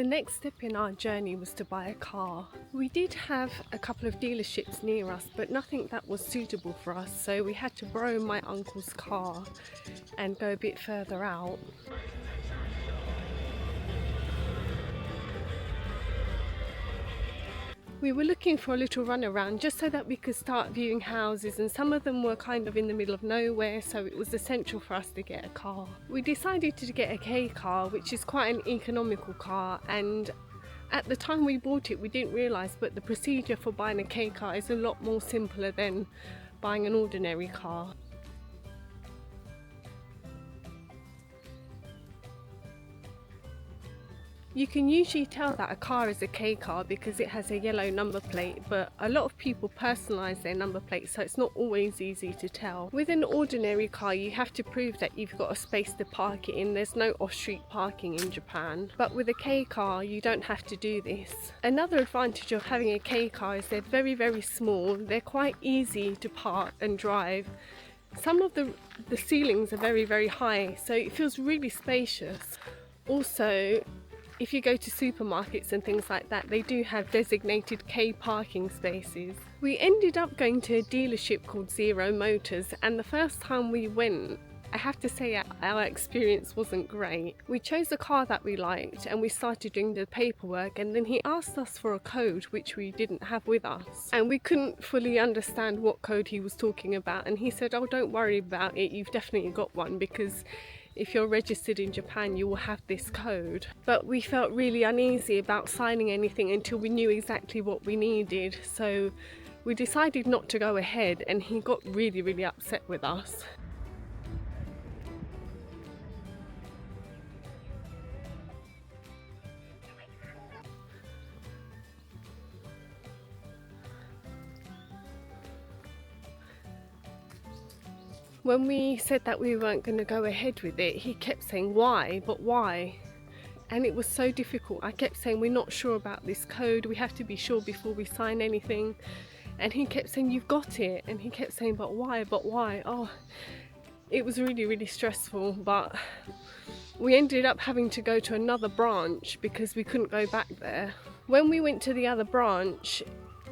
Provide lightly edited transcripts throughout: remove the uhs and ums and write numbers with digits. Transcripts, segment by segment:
The next step in our journey was to buy a car. We did have a couple of dealerships near us, but nothing that was suitable for us, so we had to borrow my uncle's car and go a bit further out. We were looking for a little run around just so that we could start viewing houses, and some of them were kind of in the middle of nowhere, so it was essential for us to get a car. We decided to get a K car, which is quite an economical car, and at the time we bought it we didn't realise, but the procedure for buying a K car is a lot more simpler than buying an ordinary car. You can usually tell that a car is a K car because it has a yellow number plate, but a lot of people personalise their number plate, so it's not always easy to tell. With an ordinary car you have to prove that you've got a space to park it in. There's no off-street parking in Japan, but with a K car you don't have to do this. Another advantage of having a K car is they're very small, they're quite easy to park and drive. Some of the ceilings are very high, so it feels really spacious. Also, if you go to supermarkets and things like that, they do have designated K parking spaces. We ended up going to a dealership called Zero Motors, and the first time we went, I have to say our experience wasn't great. We chose a car that we liked and we started doing the paperwork, and then he asked us for a code which we didn't have with us, and we couldn't fully understand what code he was talking about, and he said, "Oh, don't worry about it, you've definitely got one, because if you're registered in Japan you will have this code." But we felt really uneasy about signing anything until we knew exactly what we needed, so we decided not to go ahead, and he got really upset with us. When we said that we weren't going to go ahead with it, he kept saying, "Why? But why?" And it was so difficult. I kept saying, "We're not sure about this code, we have to be sure before we sign anything." And he kept saying, "You've got it." And he kept saying, "But why? But why?" Oh, it was really stressful, but we ended up having to go to another branch because we couldn't go back there. When we went to the other branch,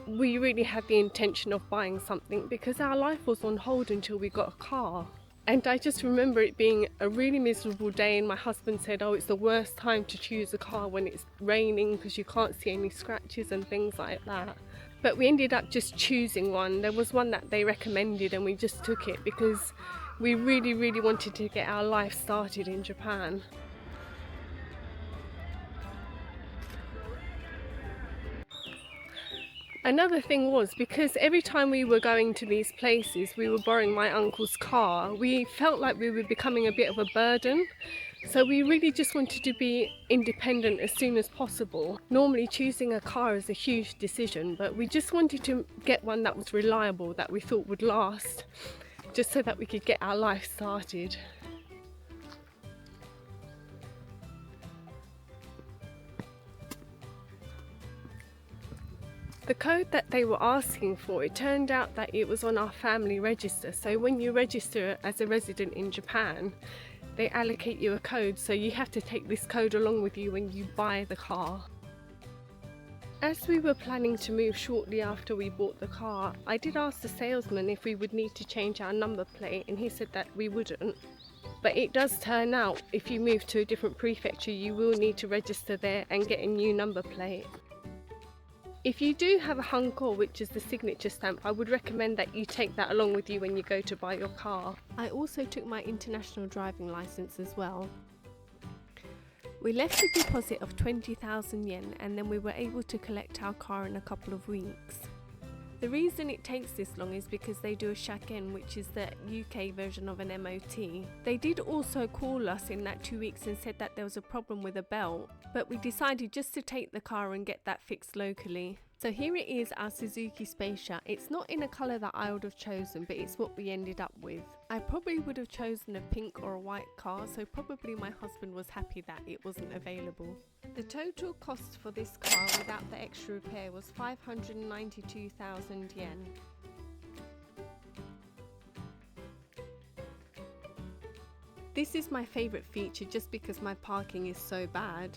we really had the intention of buying something because our life was on hold until we got a car. And I just remember it being a really miserable day, and my husband said, "Oh, it's the worst time to choose a car when it's raining because you can't see any scratches and things like that." But we ended up just choosing one. There was one that they recommended and we just took it because we really wanted to get our life started in Japan. Another thing was, because every time we were going to these places we were borrowing my uncle's car, we felt like we were becoming a bit of a burden. So we really just wanted to be independent as soon as possible. Normally choosing a car is a huge decision, but we just wanted to get one that was reliable, that we thought would last, just so that we could get our life started. The code that they were asking for, it turned out that it was on our family register. So when you register as a resident in Japan, they allocate you a code, so you have to take this code along with you when you buy the car. As we were planning to move shortly after we bought the car, I did ask the salesman if we would need to change our number plate, and he said that we wouldn't. But it does turn out if you move to a different prefecture you will need to register there and get a new number plate. If you do have a hanko, which is the signature stamp, I would recommend that you take that along with you when you go to buy your car. I also took my international driving license as well. We left a deposit of 20,000 yen, and then we were able to collect our car in a couple of weeks. The reason it takes this long is because they do a shaken, which is the UK version of an MOT. They did also call us in that 2 weeks and said that there was a problem with a belt, but we decided just to take the car and get that fixed locally. So here it is, our Suzuki Spacia. It's not in a colour that I would have chosen, but it's what we ended up with. I probably would have chosen a pink or a white car, so probably my husband was happy that it wasn't available. The total cost for this car without the extra repair was 592,000 yen. This is my favourite feature just because my parking is so bad.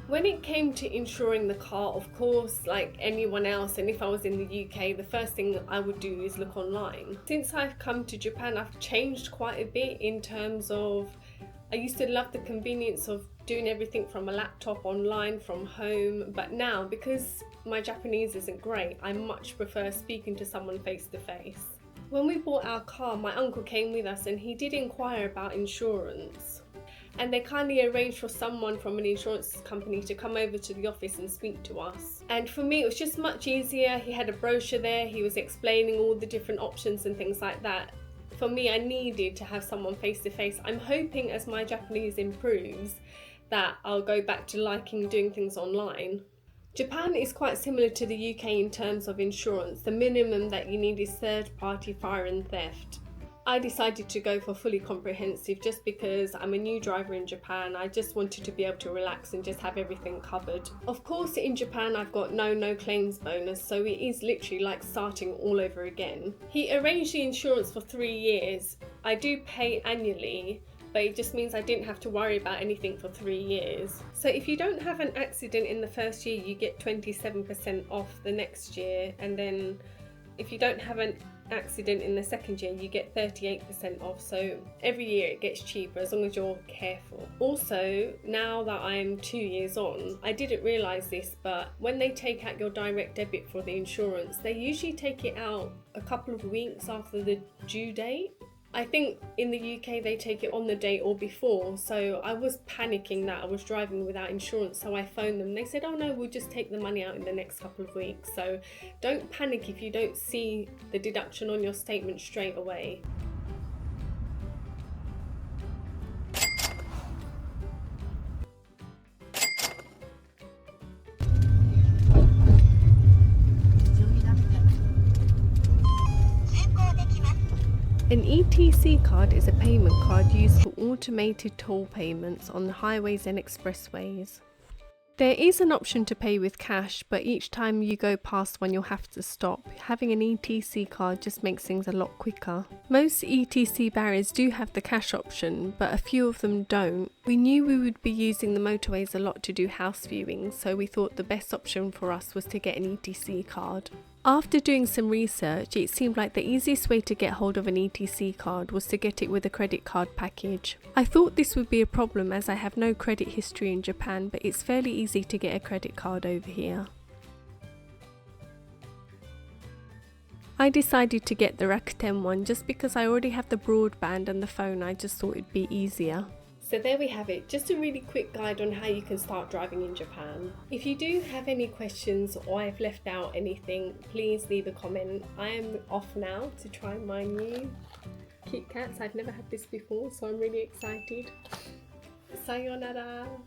When it came to insuring the car, of course, like anyone else, and if I was in the UK, the first thing I would do is look online. Since I've come to Japan, I've changed quite a bit in terms of, I used to love the convenience of doing everything from a laptop online from home, but now because my Japanese isn't great, I much prefer speaking to someone face to face. When we bought our car, my uncle came with us and he did inquire about insurance. And they kindly arranged for someone from an insurance company to come over to the office and speak to us. And for me, it was just much easier. He had a brochure there, he was explaining all the different options and things like that. For me, I needed to have someone face to face. I'm hoping as my Japanese improves that I'll go back to liking doing things online. Japan is quite similar to the UK in terms of insurance. The minimum that you need is third-party fire and theft. I decided to go for fully comprehensive just because I'm a new driver in Japan. I just wanted to be able to relax and just have everything covered. Of course, in Japan I've got no claims bonus, so it is literally like starting all over again. He arranged the insurance for 3 years. I do pay annually, but it just means I didn't have to worry about anything for 3 years. So if you don't have an accident in the first year, you get 27% off the next year, and then if you don't have an accident in the second year, you get 38% off. So every year it gets cheaper as long as you're careful. Also, now that I'm 2 years on, I didn't realise this, but when they take out your direct debit for the insurance, they usually take it out a couple of weeks after the due date. I think in the UK they take it on the date or before, so I was panicking that I was driving without insurance, so I phoned them. They said, oh no, we'll just take the money out in the next couple of weeks. So don't panic if you don't see the deduction on your statement straight away. An ETC card is a payment card used for automated toll payments on the highways and expressways. There is an option to pay with cash, but each time you go past one you'll have to stop. Having an ETC card just makes things a lot quicker. Most ETC barriers do have the cash option, but a few of them don't. We knew we would be using the motorways a lot to do house viewings, so we thought the best option for us was to get an ETC card. After doing some research, it seemed like the easiest way to get hold of an ETC card was to get it with a credit card package. I thought this would be a problem as I have no credit history in Japan, but it's fairly easy to get a credit card over here. I decided to get the Rakuten one just because I already have the broadband and the phone. I just thought it'd be easier. So there we have it, just a really quick guide on how you can start driving in Japan. If you do have any questions or I've left out anything, please leave a comment. I am off now to try my new Kit Kats. I've never had this before, so I'm really excited. Sayonara!